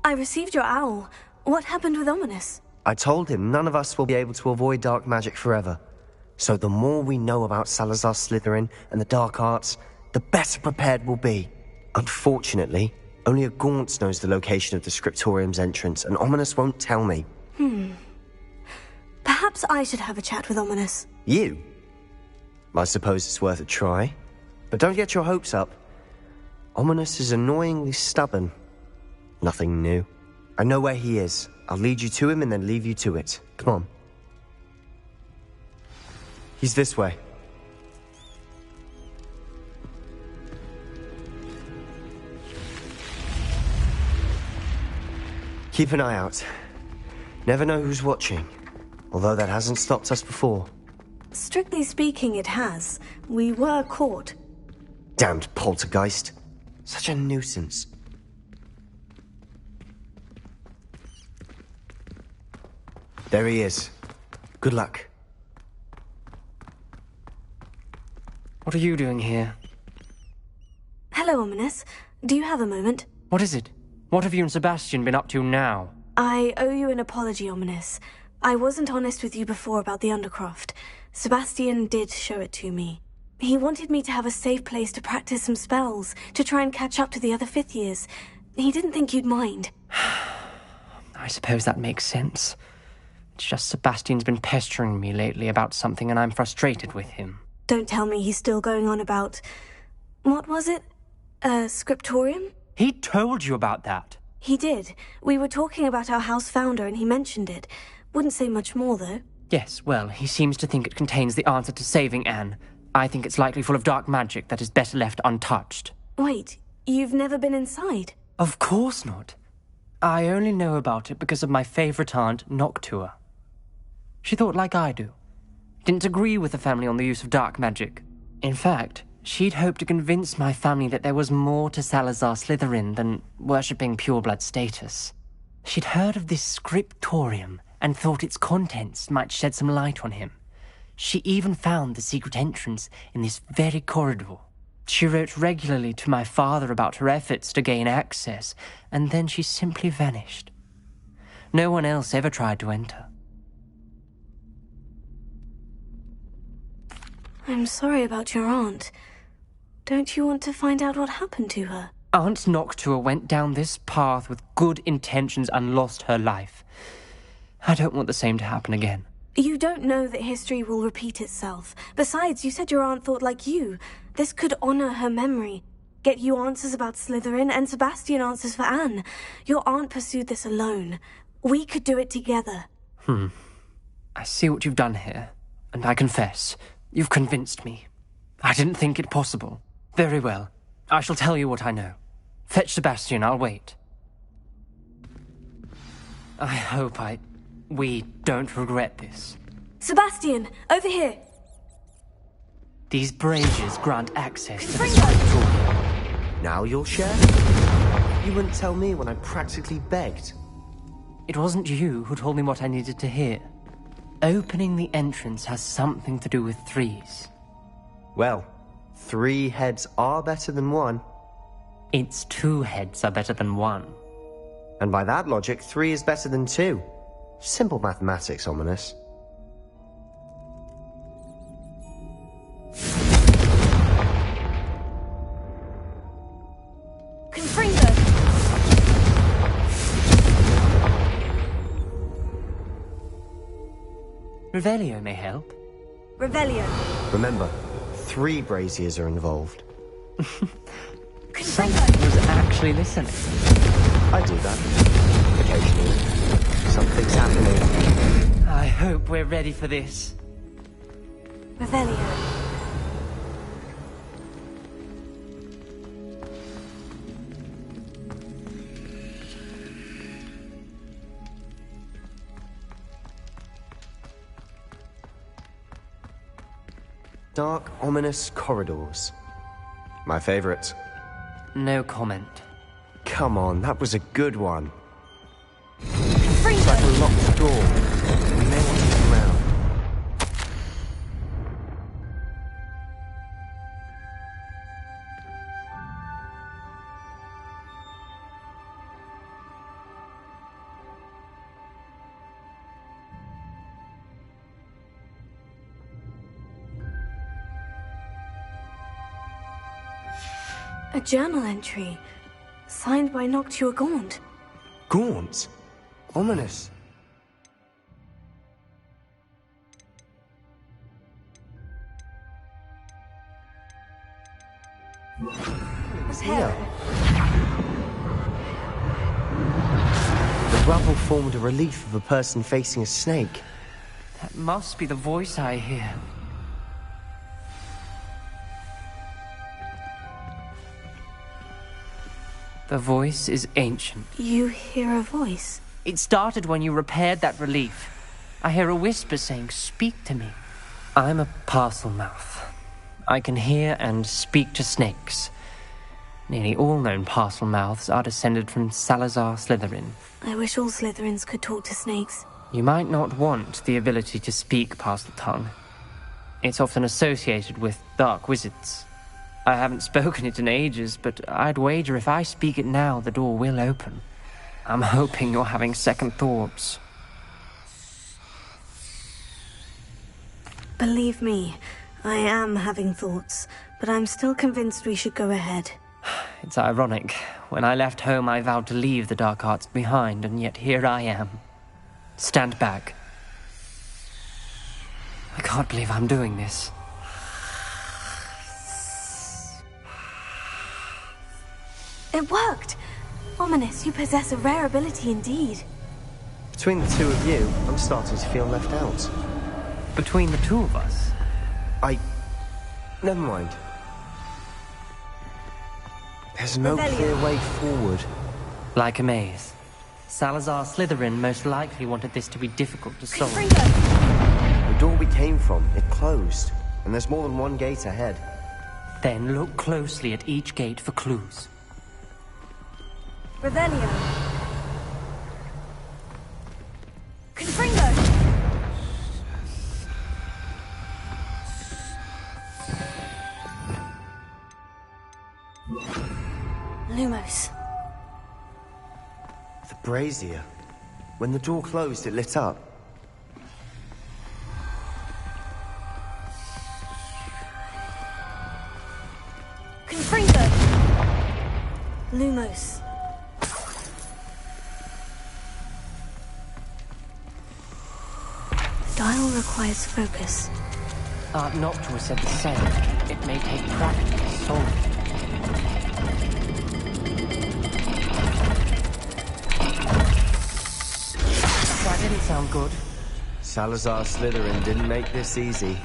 I received your owl. What happened with Ominous? I told him none of us will be able to avoid dark magic forever. So the more we know about Salazar Slytherin and the dark arts, the better prepared we'll be. Unfortunately, only a Gaunt knows the location of the Scriptorium's entrance, and Ominous won't tell me. Perhaps I should have a chat with Ominous. You? I suppose it's worth a try. But don't get your hopes up. Ominous is annoyingly stubborn. Nothing new. I know where he is. I'll lead you to him and then leave you to it. Come on. He's this way. Keep an eye out. Never know who's watching. Although that hasn't stopped us before. Strictly speaking, it has. We were caught. Damned poltergeist. Such a nuisance. There he is. Good luck. What are you doing here? Hello, Ominous. Do you have a moment? What is it? What have you and Sebastian been up to now? I owe you an apology, Ominous. I wasn't honest with you before about the Undercroft. Sebastian did show it to me. He wanted me to have a safe place to practice some spells, to try and catch up to the other fifth years. He didn't think you'd mind. I suppose that makes sense. It's just Sebastian's been pestering me lately about something and I'm frustrated with him. Don't tell me he's still going on about... What was it? Scriptorium? He told you about that? He did. We were talking about our house founder and he mentioned it. Wouldn't say much more, though. Yes, well, he seems to think it contains the answer to saving Anne. I think it's likely full of dark magic that is better left untouched. Wait, you've never been inside? Of course not. I only know about it because of my favourite aunt, Noctua. She thought like I do. Didn't agree with the family on the use of dark magic. In fact, she'd hoped to convince my family that there was more to Salazar Slytherin than worshipping pureblood status. She'd heard of this scriptorium and thought its contents might shed some light on him. She even found the secret entrance in this very corridor. She wrote regularly to my father about her efforts to gain access, and then she simply vanished. No one else ever tried to enter. I'm sorry about your aunt. Don't you want to find out what happened to her? Aunt Noctua went down this path with good intentions and lost her life. I don't want the same to happen again. You don't know that history will repeat itself. Besides, you said your aunt thought like you. This could honor her memory. Get you answers about Slytherin and Sebastian answers for Anne. Your aunt pursued this alone. We could do it together. I see what you've done here, and I confess, you've convinced me. I didn't think it possible. Very well. I shall tell you what I know. Fetch Sebastian, I'll wait. I hope we don't regret this. Sebastian, over here! These braziers grant access to the scriptorium. Now you'll share? You wouldn't tell me when I practically begged. It wasn't you who told me what I needed to hear. Opening the entrance has something to do with threes. Well, 3 heads are better than 1. It's 2 heads are better than 1. And by that logic, 3 is better than 2. Simple mathematics, Ominous. Confringo! Revelio may help. Revelio. Remember, 3 braziers are involved. Someone was actually listening. I do that. Occasionally. Something's happening. I hope we're ready for this. Revelio. Dark, ominous corridors. My favorite. No comment. Come on, that was a good one. Confringo! It's like a locked door. We may want to come around. A journal entry, signed by Noctua Gaunt. Gaunt? Ominous. Here. The rubble formed a relief of a person facing a snake. That must be the voice I hear. The voice is ancient. You hear a voice? It started when you repaired that relief. I hear a whisper saying, "Speak to me." I'm a parcel mouth. I can hear and speak to snakes. Nearly all known parcel mouths are descended from Salazar Slytherin. I wish all Slytherins could talk to snakes. You might not want the ability to speak parcel tongue. It's often associated with dark wizards. I haven't spoken it in ages, but I'd wager if I speak it now, the door will open. I'm hoping you're having second thoughts. Believe me, I am having thoughts, but I'm still convinced we should go ahead. It's ironic. When I left home, I vowed to leave the dark arts behind, and yet here I am. Stand back. I can't believe I'm doing this. It worked! Ominous, you possess a rare ability indeed. Between the two of you, I'm starting to feel left out. Between the two of us? Never mind. There's no clear way forward. Like a maze. Salazar Slytherin most likely wanted this to be difficult to solve. The door we came from, it closed. And there's more than one gate ahead. Then look closely at each gate for clues. Revelio. Confringo. Lumos. The brazier. When the door closed, it lit up. Confringo. Lumos. The dial requires focus. Aunt Noctua said the same. It may take practice to solve it. That didn't sound good. Salazar Slytherin didn't make this easy.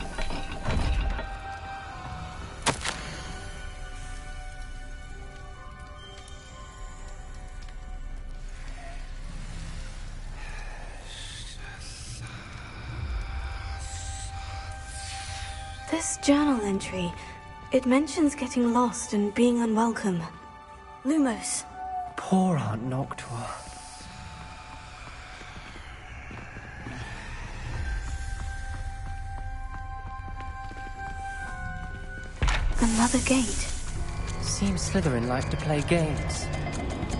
This journal entry, it mentions getting lost and being unwelcome. Lumos. Poor Aunt Noctua. Another gate. Seems Slytherin like to play games.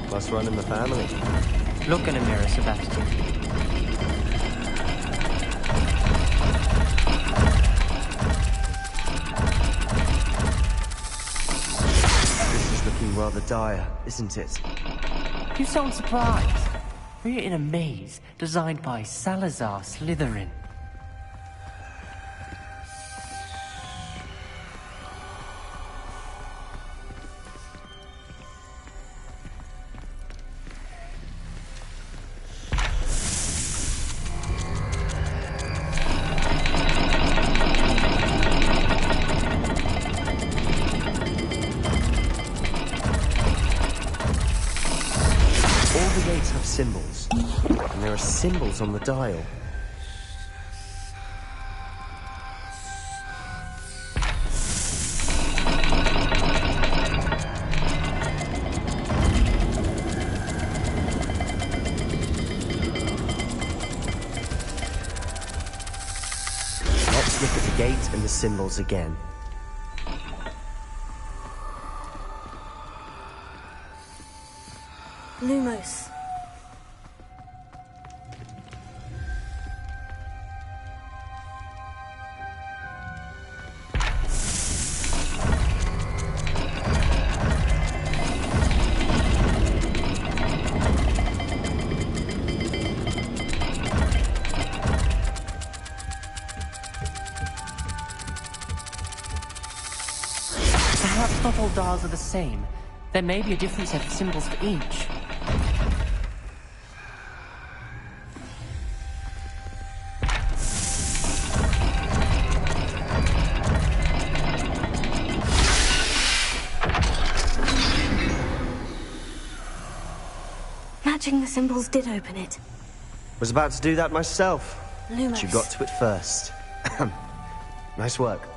Plus run in the family. Look in a mirror, Sebastian. This is looking rather dire, isn't it? You sound surprised. We're in a maze designed by Salazar Slytherin. Symbols. And there are symbols on the dial. Let's look at the gate and the symbols again. Lumos. dials are the same, there may be a different set of symbols for each. Matching the symbols did open it. Was about to do that myself. Lumos. But you got to it first. Nice work.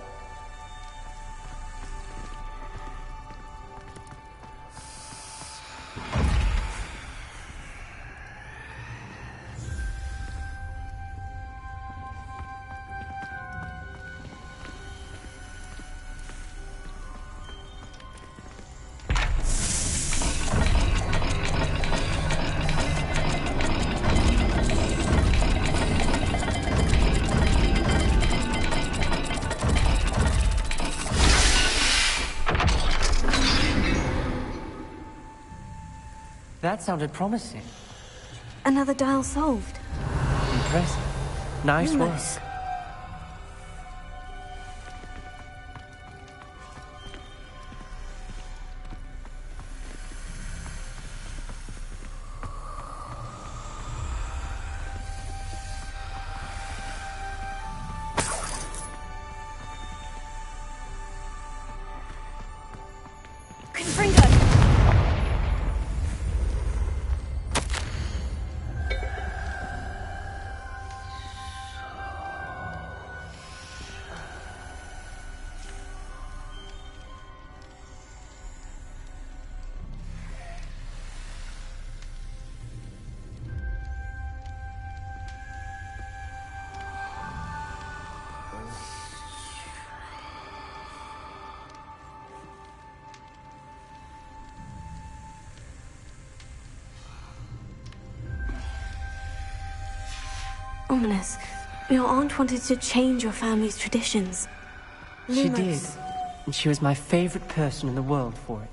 That sounded promising. Another dial solved. Impressive. Nice work. Lumos. Confringo! Ominous. Your aunt wanted to change your family's traditions. She Lumos. did. And she was my favorite person in the world for it.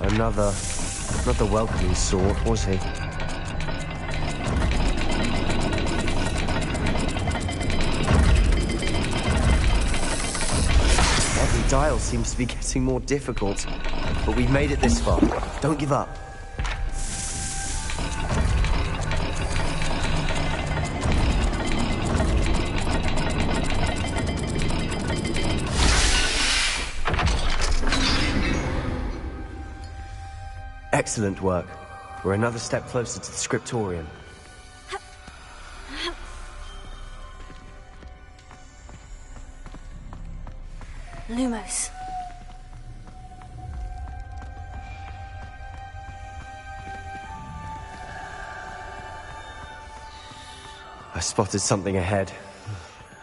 Another welcoming sword, was he? Every dial seems to be getting more difficult, but we've made it this far. Don't give up. Excellent work. We're another step closer to the Scriptorium. Lumos. I spotted something ahead.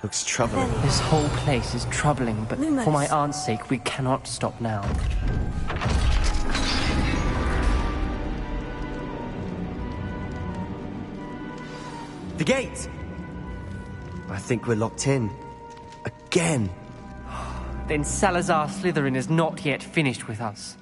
Looks troubling. This whole place is troubling, but Lumos. for my aunt's sake, we cannot stop now. The gate! I think we're locked in. Again. Then Salazar Slytherin is not yet finished with us.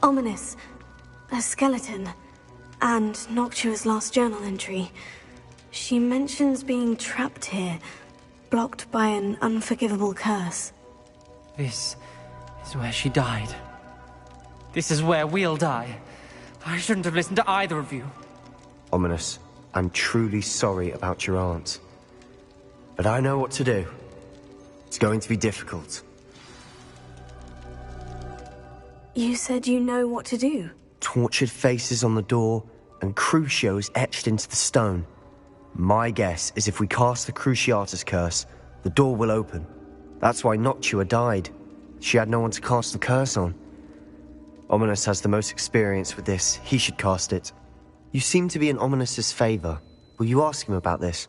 Ominous. A skeleton. And Noctua's last journal entry. She mentions being trapped here, blocked by an unforgivable curse. This is where she died. This is where we'll die. I shouldn't have listened to either of you. Ominous, I'm truly sorry about your aunt. But I know what to do. It's going to be difficult. You said you know what to do? Tortured faces on the door, and Crucios etched into the stone. My guess is if we cast the Cruciatus Curse, the door will open. That's why Noctua died. She had no one to cast the curse on. Ominous has the most experience with this. He should cast it. You seem to be in Ominous's favor. Will you ask him about this?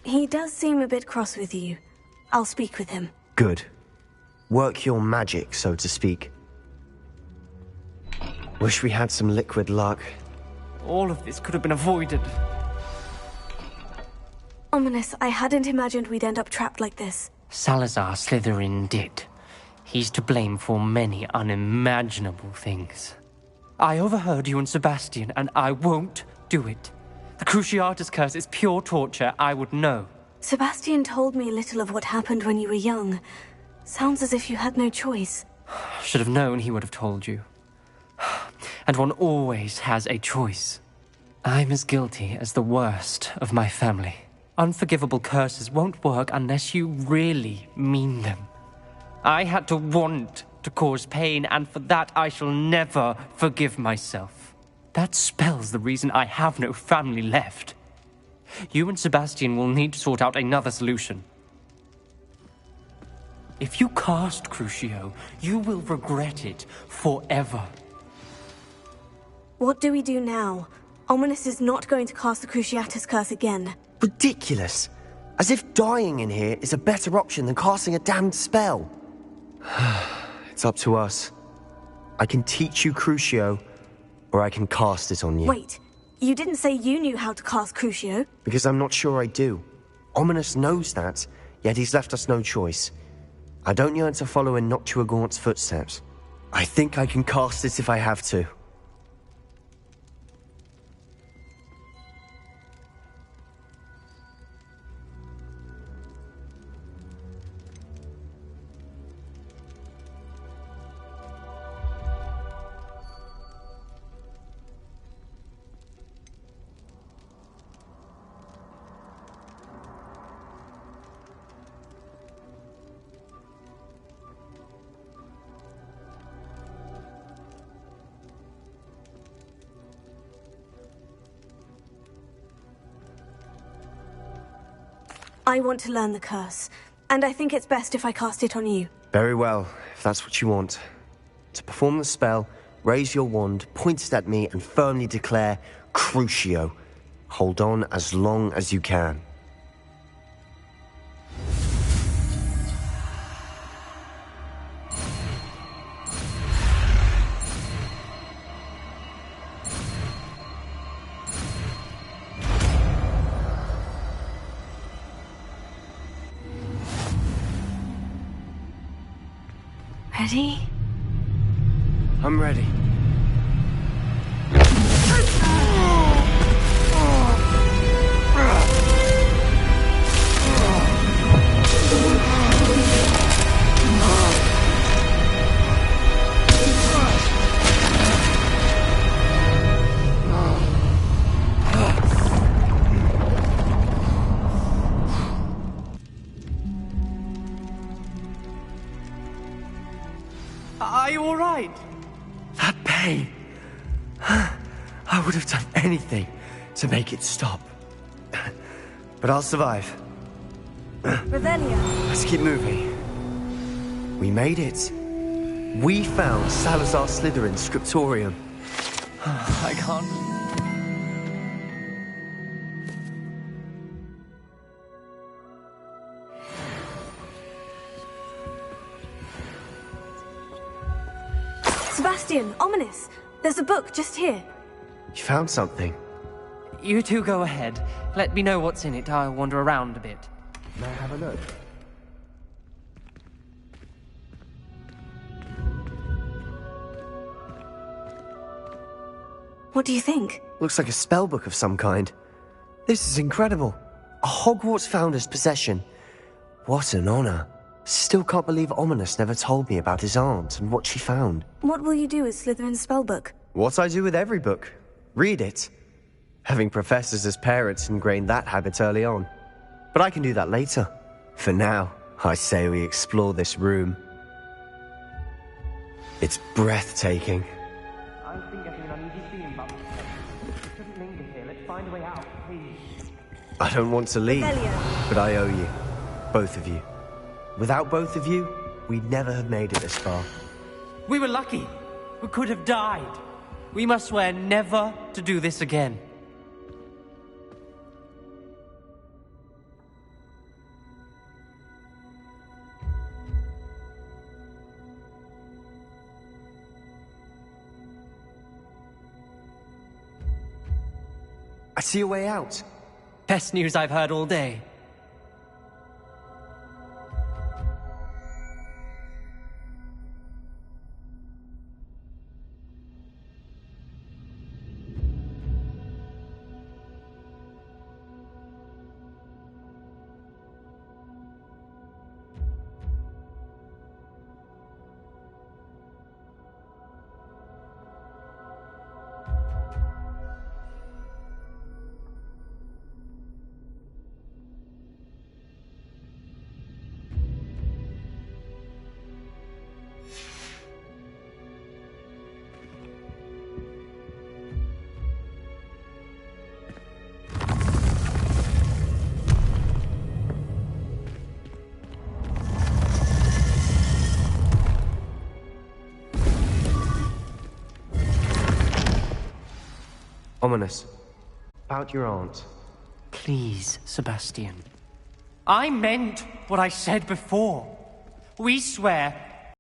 He does seem a bit cross with you. I'll speak with him. Good. Work your magic, so to speak. Wish we had some liquid luck. All of this could have been avoided. Ominous, I hadn't imagined we'd end up trapped like this. Salazar Slytherin did. He's to blame for many unimaginable things. I overheard you and Sebastian, and I won't do it. The Cruciatus Curse is pure torture, I would know. Sebastian told me little of what happened when you were young. Sounds as if you had no choice. Should have known he would have told you. And one always has a choice. I'm as guilty as the worst of my family. Unforgivable curses won't work unless you really mean them. I had to want to cause pain, and for that I shall never forgive myself. That spells the reason I have no family left. You and Sebastian will need to sort out another solution. If you cast Crucio, you will regret it forever. What do we do now? Ominous is not going to cast the Cruciatus Curse again. Ridiculous! As if dying in here is a better option than casting a damned spell. It's up to us. I can teach you Crucio, or I can cast it on you. Wait, you didn't say you knew how to cast Crucio? Because I'm not sure I do. Ominous knows that, yet he's left us no choice. I don't yearn to follow in Noctua Gaunt's footsteps. I think I can cast it if I have to. I want to learn the curse, and I think it's best if I cast it on you. Very well, if that's what you want. To perform the spell, raise your wand, point it at me, and firmly declare, Crucio. Hold on as long as you can. Ready? I'm ready. Are you all right? That pain. I would have done anything to make it stop. But I'll survive. Revelio. Let's keep moving. We made it. We found Salazar Slytherin Scriptorium. I can't. Sebastian, Ominous, there's a book just here. You found something? You two go ahead. Let me know what's in it. I'll wander around a bit. May I have a look? What do you think? Looks like a spellbook of some kind. This is incredible. A Hogwarts founder's possession. What an honor. Still can't believe Ominous never told me about his aunt and what she found. What will you do with Slytherin's spellbook? What I do with every book. Read it. Having professors as parents ingrained that habit early on. But I can do that later. For now, I say we explore this room. It's breathtaking. I think getting an uneasy feeling about this place. Shouldn't linger here. Let's find a way out, please. I don't want to leave, Revelio. but I owe you. Both of you. Without both of you, we'd never have made it this far. We were lucky. We could have died. We must swear never to do this again. I see a way out. Best news I've heard all day. Ominous. About your aunt. Please, Sebastian. I meant what I said before. We swear